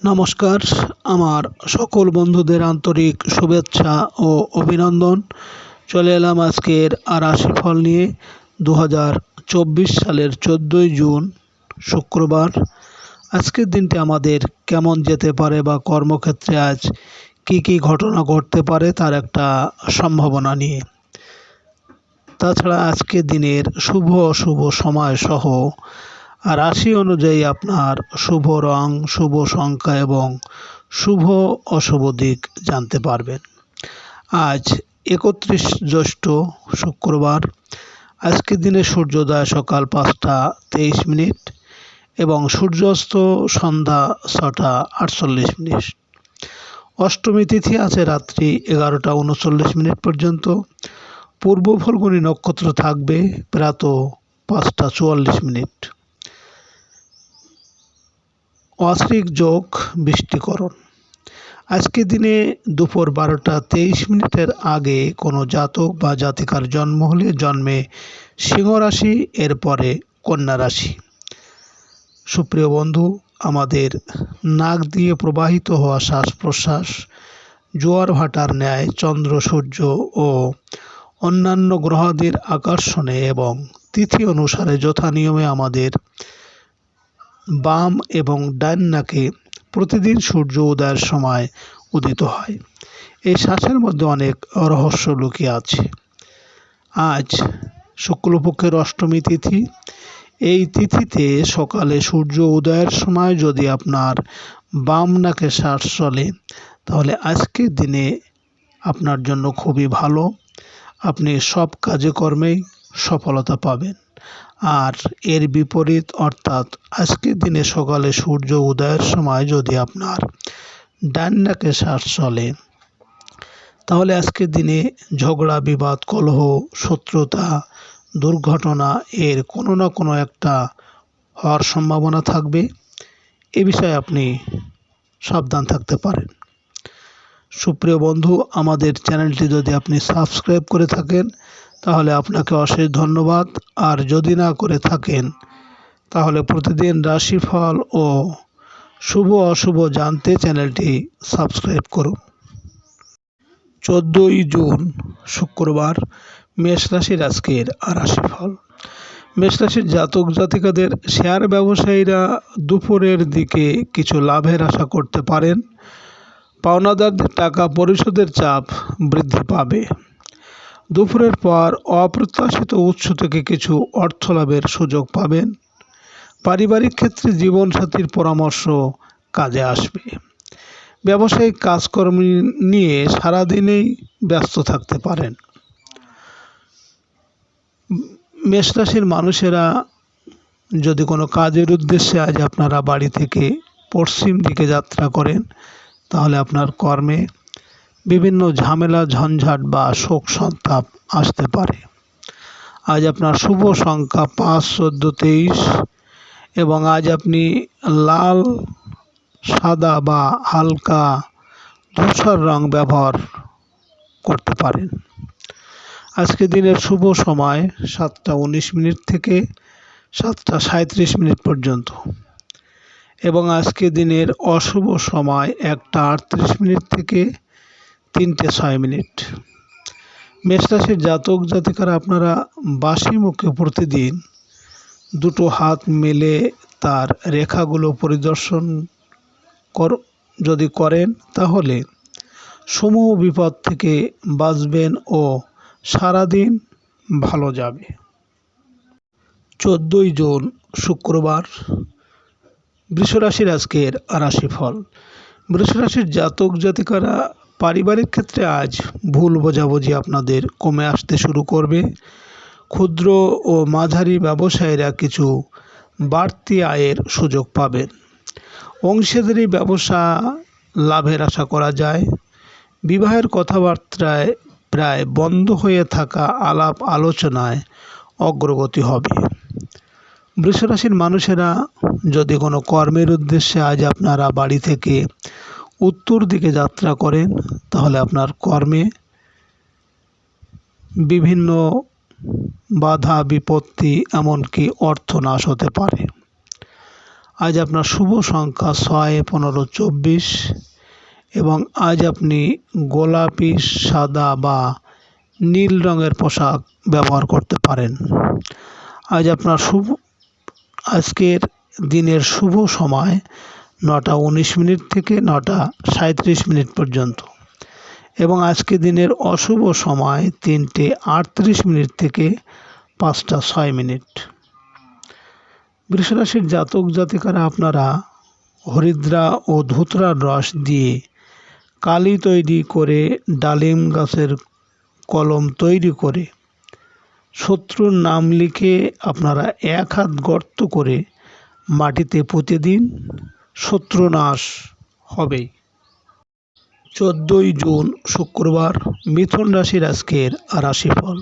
নমস্কার, আমার সকল বন্ধুদের আন্তরিক শুভেচ্ছা ও অভিনন্দন। চলে এলাম আজকের রাশিফল নিয়ে। 2024 সালের 14ই জুন শুক্রবার। আজকের দিনটি আমাদের কেমন যেতে পারে বা কর্মক্ষেত্রে আজ কি ঘটনা ঘটতে পারে তার একটা সম্ভাবনা নিয়ে। তাছাড়া আজকের দিনের শুভ অশুভ সময় সহ রাশি অনুযায়ী আপনার শুভ রং, শুভ সংখ্যা এবং শুভ অশুভ দিক জানতে পারবেন। আজ 31 জ্যৈষ্ঠ শুক্রবার। আজকের দিনে সূর্যোদয় সকাল 5টা 23 মিনিট এবং সূর্যাস্ত সন্ধ্যা 6টা 48 মিনিট। অষ্টমী তিথি আছে রাত্রি 11টা 39 মিনিট পর্যন্ত। পূর্ব ফল্গুনী নক্ষত্র থাকবে প্রাতঃ 5টা 44 মিনিট। অশ্রিক যোগ বৃষ্টিকরণ। আজকের দিনে দুপুর 12টা 23 মিনিটের আগে কোনো জাতক বা জাতিকার জন্ম হলে জন্মে সিংহ রাশি, এরপরে কন্যা রাশি। সুপ্রিয় বন্ধু, আমাদের নাক দিয়ে প্রবাহিত হওয়া শ্বাস প্রশ্বাস জোয়ার ভাটার ন্যায় চন্দ্র, সূর্য ও অন্যান্য গ্রহাদির আকর্ষণে এবং তিথি অনুসারে যথা নিয়মে আমাদের বাম এবং ডান নাকে প্রতিদিন সূর্য উদয়ের সময় উদিত হয়। এই শ্বাসের মধ্যে অনেক রহস্য লুকিয়ে আছে। আজ শুক্লপক্ষের অষ্টমী তিথি। এই তিথিতে সকালে সূর্য উদয়ের সময় যদি আপনার বাম নাকে শ্বাস চলে তাহলে আজকের দিনে আপনার জন্য খুবই ভালো। আপনি সব কাজে কর্মেই সফলতা পাবেন। আর এর বিপরীত অর্থাৎ আজকের দিনে সকালে সূর্য উদয়ের সময় যদি আপনার ডান নাকে শ্বাস চলে তাহলে আজকের দিনে ঝগড়া, বিবাদ, কলহ, শত্রুতা, দুর্ঘটনা এর কোনো না কোনো একটা হওয়ার সম্ভাবনা থাকবে। এ বিষয়ে আপনি সাবধান থাকতে পারেন। সুপ্রিয় বন্ধু, আমাদের চ্যানেলটি যদি আপনি সাবস্ক্রাইব করে থাকেন তাহলে আপনাকে অশেষ ধন্যবাদ। আর যদি না করে থাকেন তাহলে প্রতিদিন রাশিফল ও শুভ অশুভ জানতে চ্যানেলটি সাবস্ক্রাইব করুন। 14ই জুন শুক্রবার। মেষ রাশির আজকের রাশিফল। মেষ রাশির জাতক জাতিকাদের শেয়ার ব্যবসায়ীরা দুপুরের দিকে কিছু লাভের আশা করতে পারেন। পাওনাদারদের টাকা পরিশোধের চাপ বৃদ্ধি পাবে। দুপুরের পর অপ্রত্যাশিত উৎস থেকে কিছু অর্থ লাভের সুযোগ পাবেন। পারিবারিক ক্ষেত্রে জীবনসাথীর পরামর্শ কাজে আসবে। ব্যবসায়িক কাজকর্ম নিয়ে সারাদিনেই ব্যস্ত থাকতে পারেন। মেষ রাশির মানুষেরা যদি কোনো কাজের উদ্দেশ্যে আজ আপনারা বাড়ি থেকে পশ্চিম দিকে যাত্রা করেন তাহলে আপনার কর্মে বিভিন্ন ঝামেলা, ঝঞ্ঝাট বা শোক সন্তাপ আসতে পারে। আজ আপনার শুভ সংখ্যা 5, 14, 23 এবং আজ আপনি লাল, সাদা বা হালকা ধূসর রং ব্যবহার করতে পারেন। আজকে দিনের শুভ সময় 7টা 19 মিনিট থেকে 7টা 37 মিনিট পর্যন্ত এবং আজকে দিনের অশুভ সময় 1টা 38 মিনিট থেকে 3টে 6 মিনিট। মেষ রাশির জাতক জাতিকারা আপনারা বাসি মুখে প্রতিদিন দুটো হাত মেলে তার রেখাগুলো পরিদর্শন যদি করেন তাহলে সমূহ বিপদ থেকে বাঁচবেন ও সারাদিন ভালো যাবে। 14ই জুন শুক্রবার। বৃষ রাশির আজকের রাশিফল। বৃষ রাশির জাতক জাতিকারা পারিবারিক ক্ষেত্রে আজ ভুল বোঝাবুঝি আপনাদের কমে আসতে শুরু করবে। ক্ষুদ্র ও মাঝারি ব্যবসায়ীরা কিছু বাড়তি আয়ের সুযোগ পাবেন। অংশীদারি ব্যবসা লাভের আশা করা যায়। বিবাহের কথাবার্তায় প্রায় বন্ধ হয়ে থাকা আলাপ আলোচনায় অগ্রগতি হবে। বৃষ রাশির মানুষেরা যদি কোনো কর্মের উদ্দেশ্যে আজ আপনারা বাড়ি থেকে উত্তর দিকে যাত্রা করেন তাহলে আপনার কর্মে বিভিন্ন বাধা বিপত্তি এমনকি অর্থনাশ হতে পারে। আজ আপনার শুভ সংখ্যা 6, 15, 24 এবং আজ আপনি গোলাপি, সাদা বা নীল রঙের পোশাক ব্যবহার করতে পারেন। আজ আপনার আজকের দিনের শুভ সময় 9:19 থেকে 9:37 পর্যন্ত এবং আজকে দিনের অশুভ সময় 3:38 থেকে 5:06। বৃষ রাশির জাতক জাতিকারা আপনারা হরিদ্রা ও ধুতরার রস দিয়ে কালি তৈরি করে ডালিম গাছের কলম তৈরি করে শত্রুর নাম লিখে আপনারা 1 হাত গর্ত করে মাটিতে পুঁতে দিন, শত্রুনাশ হবেই। 14 জুন শুক্রবার মিথুন রাশির আজকের রাশিফল।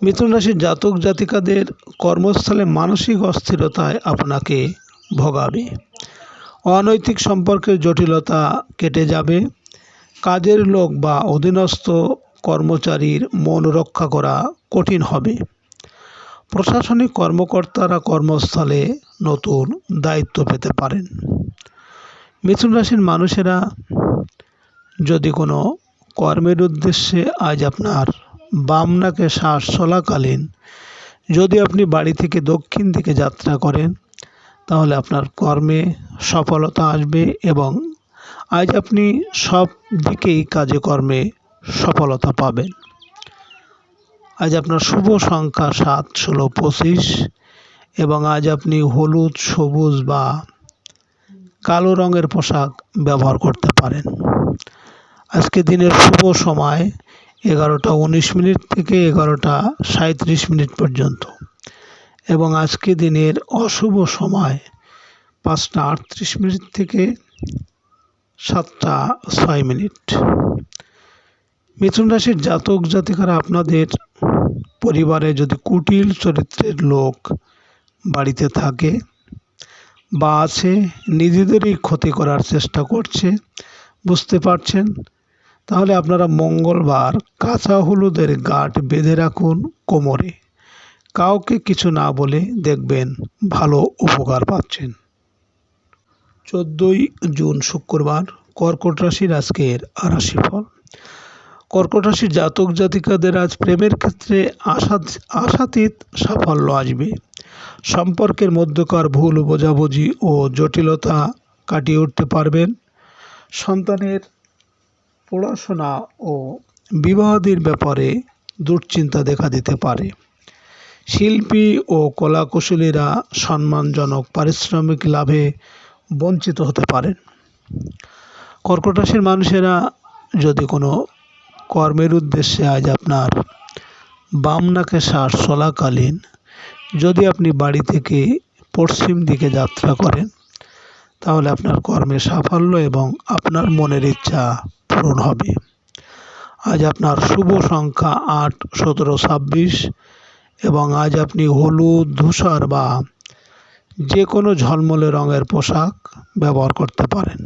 মিথুন রাশির জাতক জাতিকাদের কর্মস্থলে মানসিক অস্থিরতায় আপনাকে ভোগাবে। অনৈতিক সম্পর্কের জটিলতা কেটে যাবে। কাজের লোক বা অধীনস্থ কর্মচারীর মন রক্ষা করা কঠিন হবে। প্রশাসনিক কর্মকর্তারা কর্মস্থলে নতুন দায়িত্ব পেতে পারেন। মিথুন রাশির মানুষেরা যদি কোনো কর্মের উদ্দেশ্যে আজ আপনার বাম নাকে শ্বাস চলাকালীন যদি আপনি বাড়ি থেকে দক্ষিণ দিকে যাত্রা করেন তাহলে আপনার কর্মে সফলতা আসবে এবং আজ আপনি সব দিকেই কাজে কর্মে সফলতা পাবেন। আজ আপনার শুভ সংখ্যা 7, 16, 25 এবং আজ আপনি হলুদ, সবুজ বা কালো রঙের পোশাক ব্যবহার করতে পারেন। আজকে দিনের শুভ সময় 11:19 থেকে 11:37 পর্যন্ত এবং আজকে দিনের অশুভ সময় 5:38 থেকে 7:06। মিথুন রাশির জাতক জাতিকারা আপনাদের পরিবারে যদি কুটিল চরিত্রের লোক বাড়িতে থাকে বা আছে, নিজেদেরই ক্ষতি করার চেষ্টা করছে, বুঝতে পারছেন, তাহলে আপনারা মঙ্গলবার কাঁচা হলুদের গাঁট বেঁধে রাখুন কোমরে। কাউকে কিছু না বলে দেখবেন ভালো উপকার পাচ্ছেন। 14 জুন শুক্রবার কর্কট রাশির আজকের রাশিফল। কর্কট রাশির জাতক জাতিকাদের আজ প্রেমের ক্ষেত্রে আশাতীত সাফল্য আসবে। সম্পর্কের মধ্যকার ভুল বোঝাবুঝি ও জটিলতা কাটিয়ে উঠতে পারবেন। সন্তানের পড়াশোনা ও বিবাহাদির ব্যাপারে দুশ্চিন্তা দেখা দিতে পারে। শিল্পী ও কলাকুশলীরা সম্মানজনক পারিশ্রমিক লাভে বঞ্চিত হতে পারেন। কর্কট রাশির মানুষেরা যদি কোনো কর্মের উদ্দেশ্যে আজ আপনার বাম নাকে শ্বাস চলাকালীন যদি আপনি বাড়ি থেকে পশ্চিম দিকে যাত্রা করেন তাহলে আপনার কর্মে সাফল্য এবং আপনার মনের ইচ্ছা পূরণ হবে। আজ আপনার শুভ সংখ্যা 8, 17, 26 এবং আজ আপনি হলুদ, ধূসর বা যে কোনো ঝলমলে রঙের পোশাক ব্যবহার করতে পারেন।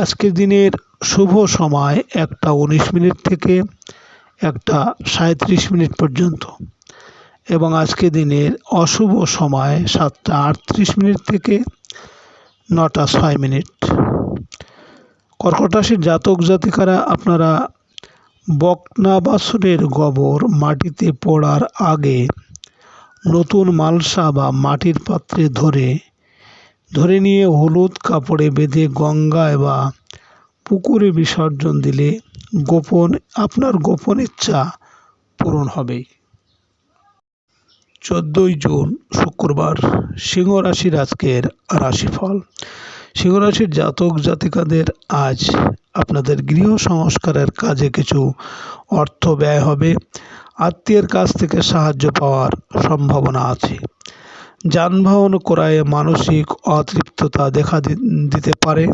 আজকের দিনের শুভ সময় 1:19 থেকে 1:37 পর্যন্ত এবং আজকে দিনের অশুভ সময় 7:38 থেকে 9:06। কর্কট রাশির জাতক জাতিকারা আপনারা বকনা বাছুরের গোবর মাটিতে পড়ার আগে নতুন মালসা বা মাটির পাত্রে ধরে নিয়ে হলুদ কাপড়ে বেঁধে গঙ্গায় বা পুকুরে বিসর্জন দিলে আপনার গোপন ইচ্ছা পূরণ হবে। 14 জুন শুক্রবার সিংহ রাশির আজকের রাশিফল। সিংহ রাশির জাতক জাতিকাদের আজ আপনাদের গৃহ সংস্কারের কাজে কিছু অর্থ ব্যয় হবে। আত্মীয়ের কাছ থেকে সাহায্য পাওয়ার সম্ভাবনা আছে। যানবাহন ক্রয়ে মানসিক অতৃপ্ততা দেখা দিতে পারে।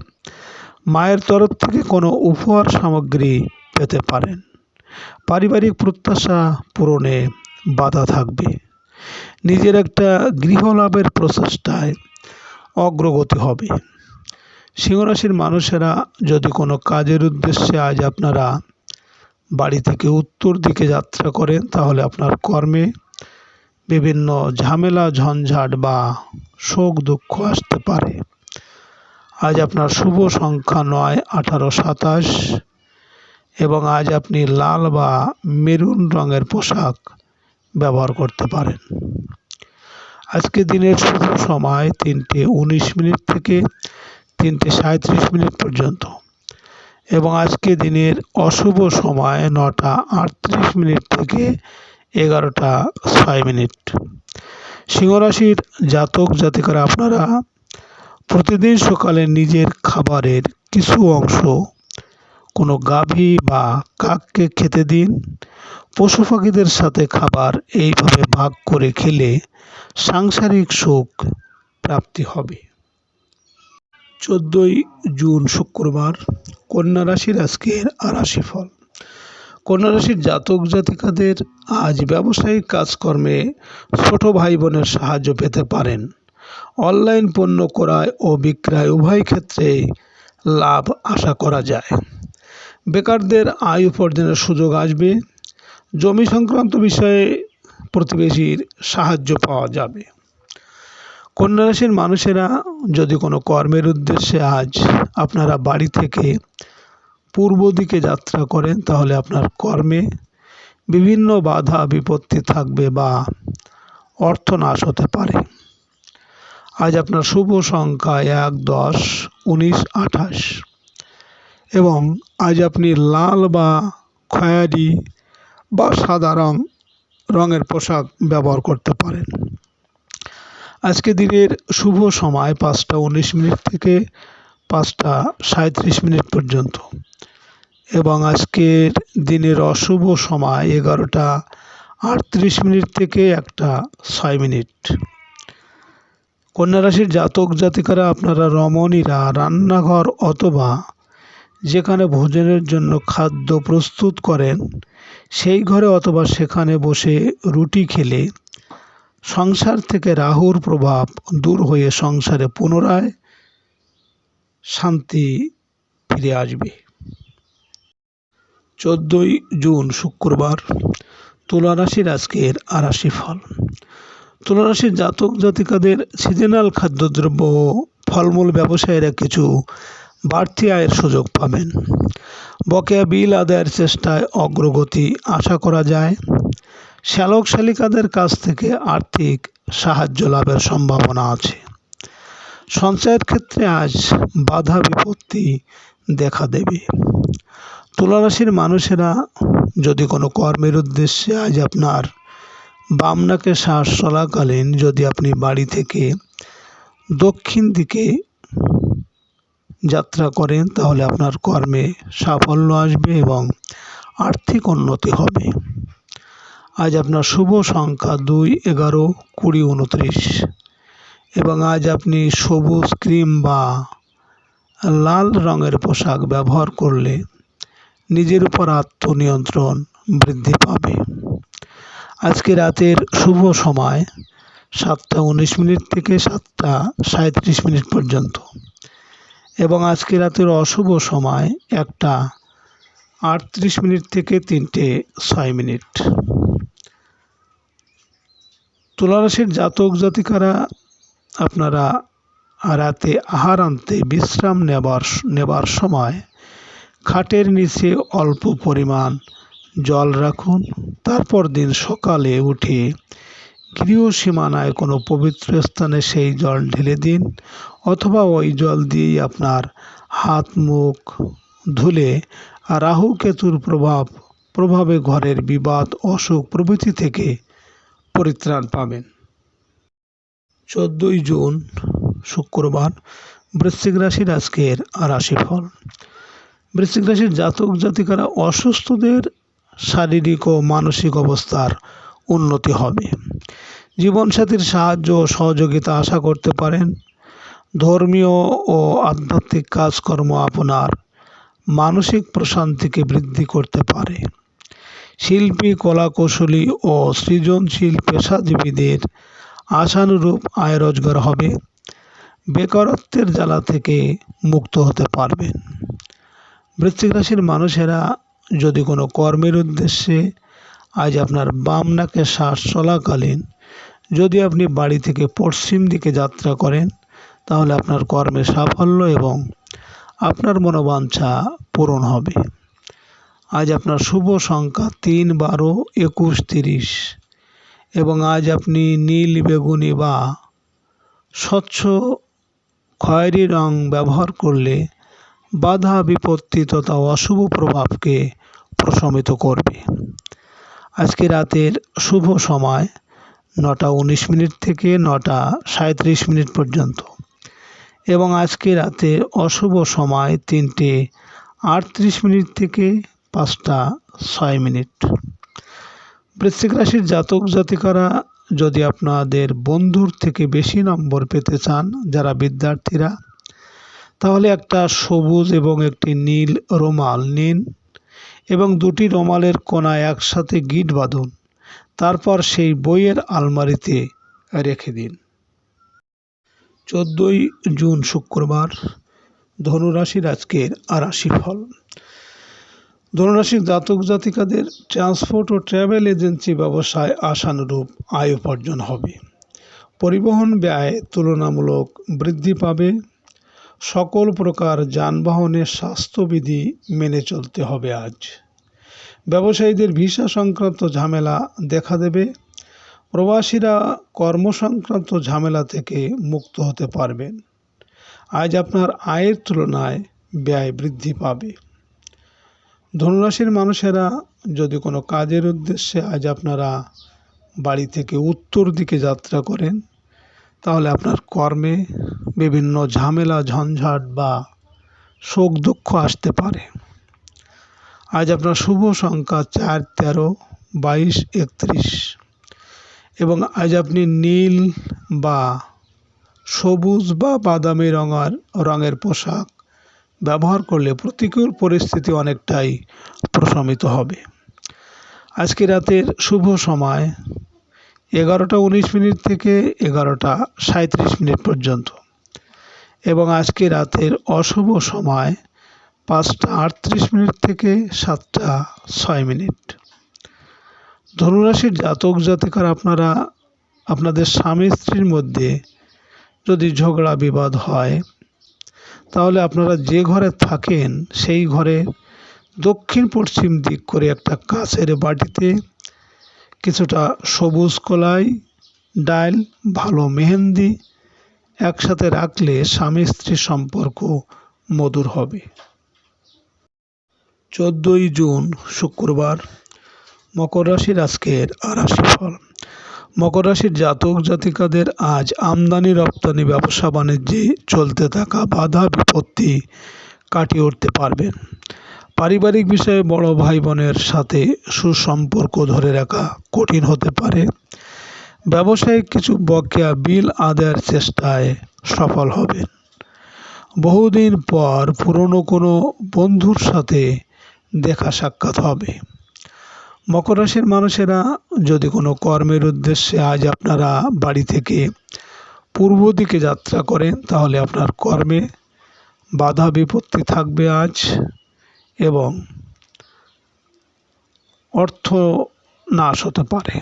মায়ের তরফ থেকে কোনো উপহার সামগ্রী পেতে পারেন। পারিবারিক প্রত্যাশা পূরণে বাধা থাকবে। নিজের একটা গৃহ লাভের প্রচেষ্টায় অগ্রগতি হবে। সিংহ রাশির মানুষেরা যদি কোনো কাজের উদ্দেশ্যে আজ আপনারা বাড়ি থেকে উত্তর দিকে যাত্রা করেন তাহলে আপনার কর্মে বিভিন্ন ঝামেলা ঝঞ্ঝাট বা শোক দুঃখ আসতে পারে। আজ আপনার শুভ সংখ্যা 9, 18, 27 এবং আজ আপনি লাল বা মেরুন রঙের পোশাক ব্যবহার করতে পারেন। আজকে দিনের শুভ সময় 3:19 থেকে 3:37 পর্যন্ত এবং আজকে দিনের অশুভ সময় 9:38 থেকে 11:06। সিংহ রাশির জাতক জাতিকারা আপনারা প্রতিদিন সকালে নিজের খাবারের কিছু অংশ কোনো গাভী বা কাককে খেতে দিন। পশু পাখিদের সাথে খাবার এইভাবে ভাগ করে খেলে সাংসারিক সুখ প্রাপ্তি হবে। 14 জুন শুক্রবার, কন্যা রাশির আজকের রাশিফল। কন্যা রাশির জাতক জাতিকাদের আজ ব্যবসায়িক কাজকর্মে ছোট ভাই বোনের সাহায্য পেতে পারেন। অনলাইন পণ্য ক্রয় ও বিক্রয় উভয় ক্ষেত্রেই লাভ আশা করা যায়। বেকারদের আয় উপার্জনের সুযোগ আসবে। জমি সংক্রান্ত বিষয়ে প্রতিবেশীর সাহায্য পাওয়া যাবে। কন্যা রাশির মানুষেরা যদি কোনো কর্মের উদ্দেশ্যে আজ আপনারা বাড়ি থেকে পূর্ব দিকে যাত্রা করেন, তাহলে আপনার কর্মে বিভিন্ন বাধা বিপত্তি থাকবে বা অর্থনাশ হতে পারে। আজ আপনার শুভ সংখ্যা 1, 10, 19, 28 এবং আজ আপনি লাল বা খয়েরি বা সাদা রঙের পোশাক ব্যবহার করতে পারেন। আজকে দিনের শুভ সময় 5:19 থেকে 5:37 পর্যন্ত এবং আজকের দিনের অশুভ সময় 11:38 থেকে 1:06। কন্যা রাশির জাতক জাতিকারা আপনারা রমণীরা রান্নাঘর অথবা যেখানে ভোজনের জন্য খাদ্য প্রস্তুত করেন সেই ঘরে অথবা সেখানে বসে রুটি খেলে সংসার থেকে রাহুর প্রভাব দূর হয়ে সংসারে পুনরায় শান্তি ফিরে আসবে। 14 জুন শুক্রবার, তুলা রাশির আজকের রাশিফল। তুলা রাশির জাতক জাতিকাদের সিজনাল খাদ্যদ্রব্য ও ফলমূল ব্যবসায়ীরা কিছু বাড়তি আয়ের সুযোগ পাবেন। বকেয়া বিল আদায়ের চেষ্টায় অগ্রগতি আশা করা যায়। শ্যালক শালিকাদের কাছ থেকে আর্থিক সাহায্য লাভের সম্ভাবনা আছে। সঞ্চয়ের ক্ষেত্রে আজ বাধা বিপত্তি দেখা দেবে। তুলা রাশির মানুষেরা যদি কোনো কর্মের উদ্দেশ্যে আজ আপনার বাম নাকে শ্বাস চলাকালীন যদি আপনি বাড়ি থেকে দক্ষিণ দিকে যাত্রা করেন, তাহলে আপনার কর্মে সাফল্য আসবে এবং আর্থিক উন্নতি হবে। আজ আপনার শুভ সংখ্যা 2, 11, 20, 29 এবং আজ আপনি সবুজ ক্রিম বা লাল রঙের পোশাক ব্যবহার করলে নিজের উপর আত্মনিয়ন্ত্রণ বৃদ্ধি পাবে। আজকে রাতের শুভ সময় 7:19 থেকে 7:37 পর্যন্ত এবং আজকে রাতের অশুভ সময় 1:38 থেকে 3:06। তুলা রাশির জাতক জাতিকারা আপনারা রাতে আহার আনতে বিশ্রাম নেবার সময় খাটের নিচে অল্প পরিমাণ জল রাখুন। তারপর দিন সকালে উঠে গৃহ সীমানায় কোনো পবিত্র স্থানে সেই জল ঢেলে দিন অথবা ওই জল দিয়েই আপনার হাত মুখ ধুলে রাহু কেতুর প্রভাবে ঘরের বিবাদ অসুখ প্রভৃতি থেকে পরিত্রাণ পাবেন। 14 জুন শুক্রবার, বৃশ্চিক রাশির আজকের রাশিফল। বৃশ্চিক রাশির জাতক জাতিকারা অসুস্থদের শারীরিক ও মানসিক অবস্থার উন্নতি হবে। জীবনসাথীর সাহায্য ও সহযোগিতা আশা করতে পারেন। ধর্মীয় ও আধ্যাত্মিক কাজকর্ম আপনার মানসিক প্রশান্তিকে বৃদ্ধি করতে পারে। শিল্পী, কলাকৌশলী ও সৃজনশীল পেশাজীবীদের আশানুরূপ আয় রোজগার হবে। বেকারত্বের জ্বালা থেকে মুক্ত হতে পারবেন। বৃশ্চিক রাশির মানুষেরা যদি কোনো কর্মের উদ্দেশ্যে আজ আপনার বাম নাকে শ্বাস চলাকালীন যদি আপনি বাড়ি থেকে পশ্চিম দিকে যাত্রা করেন তাহলে আপনার কর্মে সাফল্য এবং আপনার মনোবাঞ্ছা পূরণ হবে। আজ আপনার শুভ সংখ্যা 3, 12, 21, 30 এবং আজ আপনি নীল, বেগুনি বা স্বচ্ছ খয়েরি রং ব্যবহার করলে বাধা, বিপত্তি তথা অশুভ প্রভাবকে প্রশমিত করবে। আজকে রাতের শুভ সময় 9:19 থেকে 9:37 পর্যন্ত এবং আজকে রাতের অশুভ সময় 3:38 থেকে 5:06। বৃশ্চিক রাশির জাতক জাতিকারা যদি আপনাদের বন্ধুর থেকে বেশি নম্বর পেতে চান, যারা বিদ্যার্থীরা, তাহলে একটা সবুজ এবং একটি নীল রুমাল নিন এবং 2টি রুমালের কোণায় একসাথে গিঁট বাঁধুন। তারপর সেই বইয়ের আলমারিতে রেখে দিন। 14 জুন শুক্রবার, ধনুরাশির আজকের রাশিফল। ধনুরাশির জাতক জাতিকাদের ট্রান্সপোর্ট ও ট্রাভেল এজেন্সি ব্যবসায় আশানুরূপ আয় উপার্জন হবে। পরিবহন ব্যয় তুলনামূলক বৃদ্ধি পাবে। সকল প্রকার যানবাহনের স্বাস্থ্যবিধি মেনে চলতে হবে। আজ ব্যবসায়ীদের ভিসা সংক্রান্ত ঝামেলা দেখা দেবে। প্রবাসীরা কর্মসংক্রান্ত ঝামেলা থেকে মুক্ত হতে পারবেন। আজ আপনার আয়ের তুলনায় ব্যয় বৃদ্ধি পাবে। ধনুরাশির মানুষেরা যদি কোনো কাজের উদ্দেশ্যে আজ আপনারা বাড়ি থেকে উত্তর দিকে যাত্রা করেন তাহলে আপনার কর্মে বিভিন্ন ঝামেলা, ঝঞ্ঝাট বা শোক দুঃখ আসতে পারে। আজ আপনার শুভ সংখ্যা 4, 13, 22, 31 এবং আজ আপনি নীল বা সবুজ বা বাদামি রঙের পোশাক ব্যবহার করলে প্রতিকূল পরিস্থিতি অনেকটাই প্রশমিত হবে। আজকে রাতের শুভ সময় 11:19 থেকে 11:37 পর্যন্ত এবং আজকে রাতের অশুভ সময় 5:38 থেকে 7:06। ধনুরাশির জাতক জাতিকার আপনারা আপনাদের স্বামী স্ত্রীর মধ্যে যদি ঝগড়া বিবাদ হয় তাহলে আপনারা যে ঘরে থাকেন সেই ঘরে দক্ষিণ পশ্চিম দিক করে একটা কাঁচের বাটিতে কিছুটা সবুজ কলাই, ডাল, ভালো মেহেন্দি একসাথে রাখলে স্বামী স্ত্রীর সম্পর্ক মধুর হবে। 14 জুন শুক্রবার, মকর রাশির আজকের রাশিফল। মকর রাশির জাতক জাতিকাদের আজ আমদানি রপ্তানি ব্যবসা বাণিজ্যে চলতে থাকা বাধা বিপত্তি কাটিয়ে উঠতে পারবেন। পারিবারিক বিষয়ে বড় ভাই বোনের সাথে সুসম্পর্ক ধরে রাখা কঠিন হতে পারে। ব্যবসায়িক কিছু বকেয়া বিল আদায়ের চেষ্টায় সফল হবেন। বহুদিন পর পুরনো কোনো বন্ধুর সাথে দেখা সাক্ষাৎ হবে। মকর রাশির মানুষেরা যদি কোনো কর্মের উদ্দেশ্যে আজ আপনারা বাড়ি থেকে পূর্ব দিকে যাত্রা করেন তাহলে আপনার কর্মে বাধা বিপত্তি থাকবে আজ এবং অর্থ নাশ হতে পারে।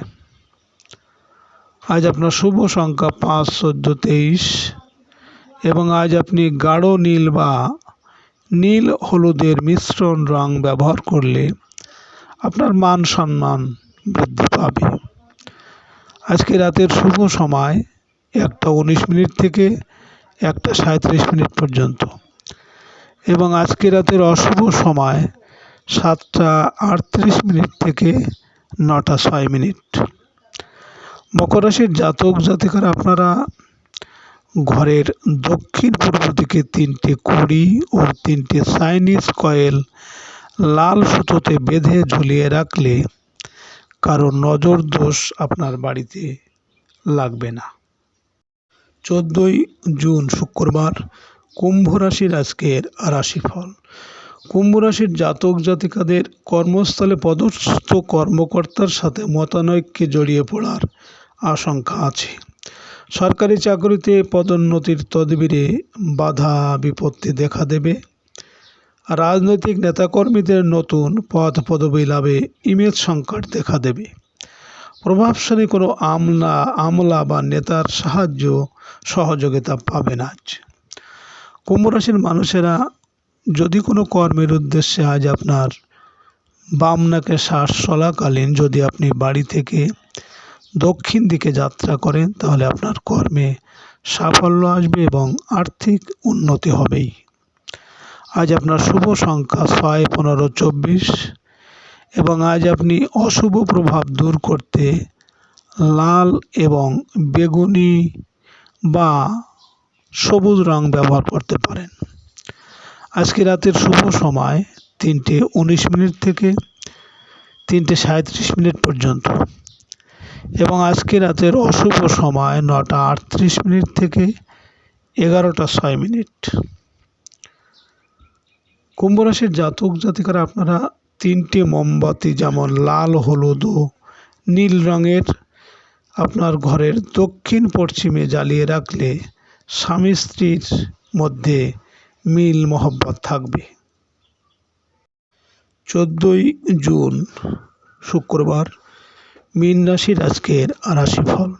আজ আপনার শুভ সংখ্যা 5, 14, 23 এবং আজ আপনি গাঢ় নীল বা নীল হলুদের মিশ্রণ রং ব্যবহার করলে আপনার মান সম্মান বৃদ্ধি পাবে। আজকে রাতের শুভ সময় 1:19 থেকে 1:37 পর্যন্ত এবং আজকে রাতের অশুভ সময় 7:38 থেকে 9:06। মকর রাশির জাতক জাতিকারা আপনারা ঘরের দক্ষিণ পূর্ব দিকে 3টে কুড়ি ও 3টে চাইনিজ কয়েল লাল সুতোতে বেঁধে ঝুলিয়ে রাখলে কারো নজর দোষ আপনার বাড়িতে লাগবে না। 14 জুন শুক্রবার, কুম্ভ রাশির আজকের রাশিফল। কুম্ভ রাশির জাতক জাতিকাদের কর্মস্থলে পদস্থ কর্মকর্তার সাথে মতানৈক্যে জড়িয়ে পড়ার আশঙ্কা আছে। সরকারি চাকরিতে পদোন্নতির তদবিরে বাধা বিপত্তি দেখা দেবে। রাজনৈতিক নেতাকর্মীদের নতুন পদ পদবি লাভে ইমেজ সংকট দেখা দেবে। প্রভাবশালী কোনো আমলা বা নেতার সহযোগিতা পাবেন আজ। কুম্ভ রাশির মানুষেরা যদি কোনো কর্মের উদ্দেশ্যে আজ আপনার বাম নাকে শ্বাস চলাকালীন যদি আপনি বাড়ি থেকে দক্ষিণ দিকে যাত্রা করেন, তাহলে আপনার কর্মে সাফল্য আসবে এবং আর্থিক উন্নতি হবেই। আজ আপনার শুভ সংখ্যা 6, 15, 24 এবং আজ আপনি অশুভ প্রভাব দূর করতে লাল এবং বেগুনি বা সবুজ রং ব্যবহার করতে পারেন। আজকে রাতের শুভ সময় 3:19 থেকে 3:37 পর্যন্ত এবং আজকে রাতের অশুভ সময় 9:38 থেকে 11:06। কুম্ভ রাশির জাতক জাতিকারা আপনারা 3টে মোমবাতি যেমন লাল, হলুদ ও নীল রঙের আপনার ঘরের দক্ষিণ পশ্চিমে জ্বালিয়ে রাখলে স্বামী স্ত্রীর মধ্যে মিল মহব্বত থাকবে। 14 জুন শুক্রবার মীন রাশির আজকের রাশিফল।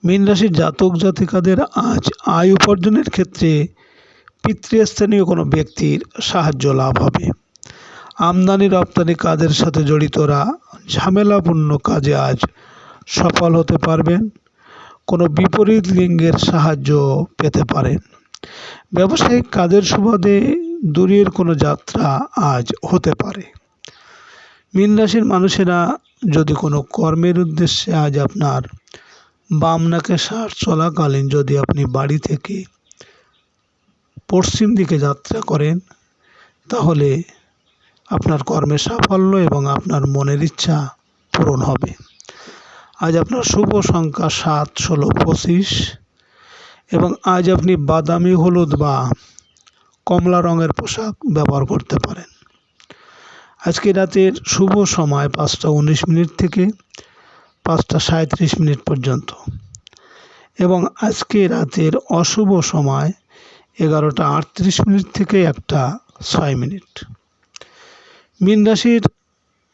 মীন রাশির জাতক জাতিকাদের আজ আয় উপার্জনের ক্ষেত্রে পিতৃস্থানীয় কোনো ব্যক্তির সাহায্য লাভ হবে। আমদানি রপ্তানি কাজের সাথে জড়িতরা ঝামেলাপূর্ণ কাজে আজ সফল হতে পারবেন। কোনো বিপরীত লিঙ্গের সাহায্য পেতে পারেন। ব্যবসায়িক কাজের সুবাদে দূরের কোনো যাত্রা আজ হতে পারে। মীন রাশির মানুষেরা যদি কোনো কর্মের উদ্দেশ্যে আজ আপনার বাম নাকে শ্বাস চলাকালীন যদি আপনি বাড়ি থেকে পশ্চিম দিকে যাত্রা করেন, তাহলে আপনার কর্মে সাফল্য এবং আপনার মনের ইচ্ছা পূরণ হবে। আজ আপনার শুভ সংখ্যা 7, 16, 25 এবং আজ আপনি বাদামি, হলুদ বা কমলা রঙের পোশাক ব্যবহার করতে পারেন। আজকে রাতের শুভ সময় 5:19 থেকে 5:37 পর্যন্ত এবং আজকে রাতের অশুভ সময় 11:38 থেকে 1:06। মীন রাশির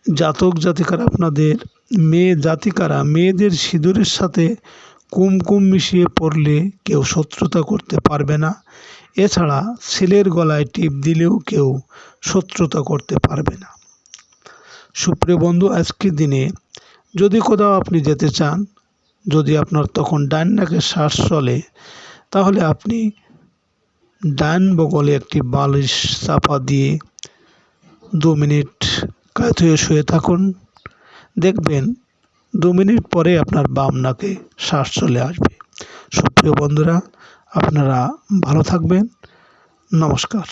জাতক জাতিকারা আপনাদের মেয়েদের সিঁদুরের সাথে কুমকুম মিশিয়ে পড়লে কেউ শত্রুতা করতে পারবে না। এছাড়া ছেলের গলায় টিপ দিলেও কেউ শত্রুতা করতে পারবে না। সুপ্রিয় বন্ধু, আজকের দিনে যদি কোথাও আপনি যেতে চান, যদি আপনার তখন ডান নাকে শ্বাস চলে, তাহলে আপনি ডান বগলে একটি বালিশ চাপা দিয়ে 2 মিনিট কাত হয়ে শুয়ে থাকুন। দেখবেন 2 মিনিট পরে আপনার বাম নাকে শ্বাস চলে আসবে। সুপ্রিয় বন্ধুরা, আপনারা ভালো থাকবেন। নমস্কার।